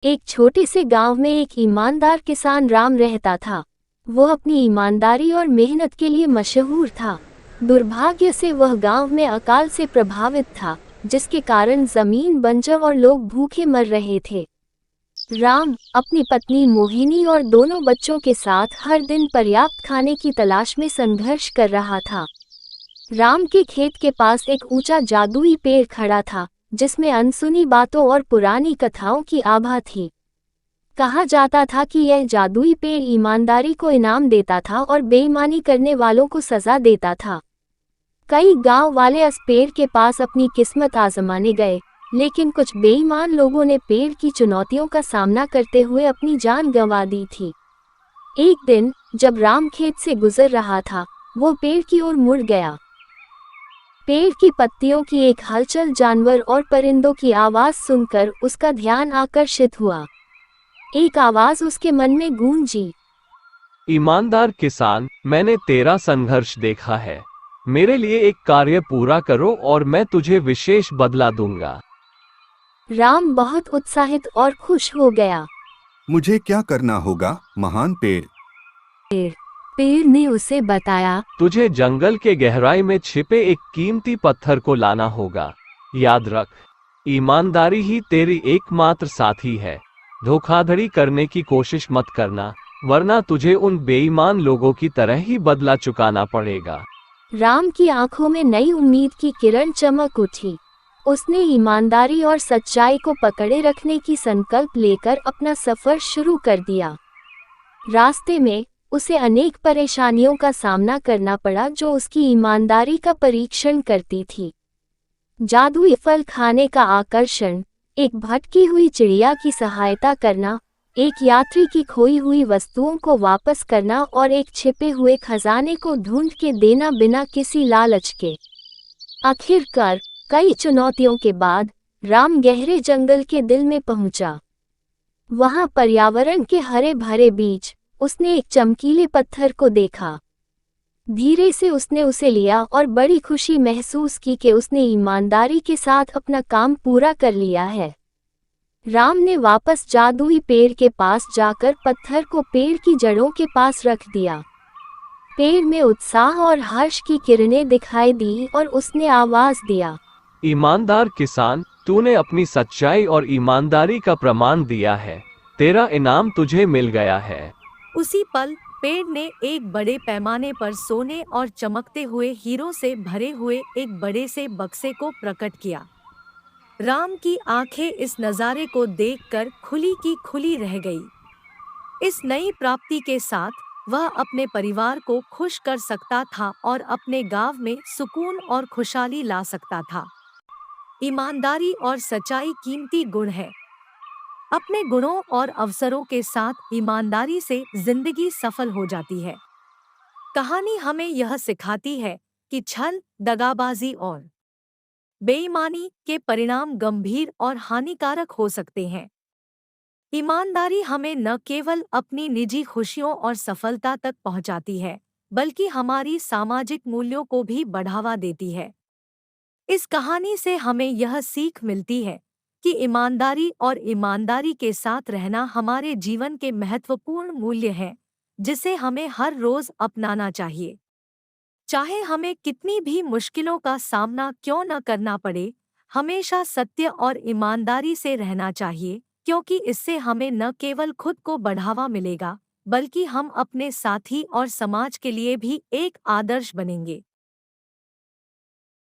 एक छोटे से गांव में एक ईमानदार किसान राम रहता था। वो अपनी ईमानदारी और मेहनत के लिए मशहूर था। दुर्भाग्य से वह गांव में अकाल से प्रभावित था, जिसके कारण जमीन बंजर और लोग भूखे मर रहे थे। राम अपनी पत्नी मोहिनी और दोनों बच्चों के साथ हर दिन पर्याप्त खाने की तलाश में संघर्ष कर रहा था। राम के खेत के पास एक ऊंचा जादुई पेड़ खड़ा था, जिसमें अनसुनी बातों और पुरानी कथाओं की आभा थी। कहा जाता था कि यह जादुई पेड़ ईमानदारी को इनाम देता था और बेईमानी करने वालों को सजा देता था। कई गांव वाले इस पेड़ के पास अपनी किस्मत आजमाने गए, लेकिन कुछ बेईमान लोगों ने पेड़ की चुनौतियों का सामना करते हुए अपनी जान गंवा दी थी। एक दिन जब राम खेत से गुजर रहा था, वो पेड़ की ओर मुड़ गया। पेड़ की पत्तियों की एक हलचल जानवर और परिंदों की आवाज सुनकर उसका ध्यान आकर्षित हुआ। एक आवाज उसके मन में गूंजी। ईमानदार किसान, मैंने तेरा संघर्ष देखा है। मेरे लिए एक कार्य पूरा करो और मैं तुझे विशेष बदला दूंगा। राम बहुत उत्साहित और खुश हो गया। मुझे क्या करना होगा, महान पेड़? पेड़ ने उसे बताया, तुझे जंगल के गहराई में छिपे एक कीमती पत्थर को लाना होगा। याद रख, ईमानदारी ही तेरी एकमात्र साथी है। धोखाधड़ी करने की कोशिश मत करना, वरना तुझे उन बेईमान लोगों की तरह ही बदला चुकाना पड़ेगा। राम की आंखों में नई उम्मीद की किरण चमक उठी। उसने ईमानदारी और सच्चाई को पकड़े रखने की संकल्प लेकर अपना सफर शुरू कर दिया। रास्ते में उसे अनेक परेशानियों का सामना करना पड़ा, जो उसकी ईमानदारी का परीक्षण करती थी। जादुई फल खाने का आकर्षण, एक भटकी हुई चिड़िया की सहायता करना, एक यात्री की खोई हुई वस्तुओं को वापस करना और एक छिपे हुए खजाने को ढूंढ के देना बिना किसी लालच के। आखिरकार कई चुनौतियों के बाद राम गहरे जंगल के दिल में पहुंचा। वहां पर्यावरण के हरे भरे बीच उसने एक चमकीले पत्थर को देखा। धीरे से उसने उसे लिया और बड़ी खुशी महसूस की कि उसने ईमानदारी के साथ अपना काम पूरा कर लिया है। राम ने वापस जादुई पेड़ के पास जाकर पत्थर को पेड़ की जड़ों के पास रख दिया। पेड़ में उत्साह और हर्ष की किरणें दिखाई दी और उसने आवाज दिया, ईमानदार किसान, तूने अपनी सच्चाई और ईमानदारी का प्रमाण दिया है। तेरा इनाम तुझे मिल गया है। उसी पल पेड़ ने एक बड़े पैमाने पर सोने और चमकते हुए हीरों से भरे हुए एक बड़े से बक्से को प्रकट किया। राम की आंखें इस नज़ारे को देखकर खुली की खुली रह गई। इस नई प्राप्ति के साथ वह अपने परिवार को खुश कर सकता था और अपने गांव में सुकून और खुशहाली ला सकता था। ईमानदारी और सच्चाई कीमती गुण है। अपने गुणों और अवसरों के साथ ईमानदारी से जिंदगी सफल हो जाती है। कहानी हमें यह सिखाती है कि छल, दगाबाजी और बेईमानी के परिणाम गंभीर और हानिकारक हो सकते हैं। ईमानदारी हमें न केवल अपनी निजी खुशियों और सफलता तक पहुंचाती है, बल्कि हमारी सामाजिक मूल्यों को भी बढ़ावा देती है। इस कहानी से हमें यह सीख मिलती है कि ईमानदारी और ईमानदारी के साथ रहना हमारे जीवन के महत्वपूर्ण मूल्य हैं, जिसे हमें हर रोज अपनाना चाहिए। चाहे हमें कितनी भी मुश्किलों का सामना क्यों न करना पड़े, हमेशा सत्य और ईमानदारी से रहना चाहिए, क्योंकि इससे हमें न केवल खुद को बढ़ावा मिलेगा, बल्कि हम अपने साथी और समाज के लिए भी एक आदर्श बनेंगे।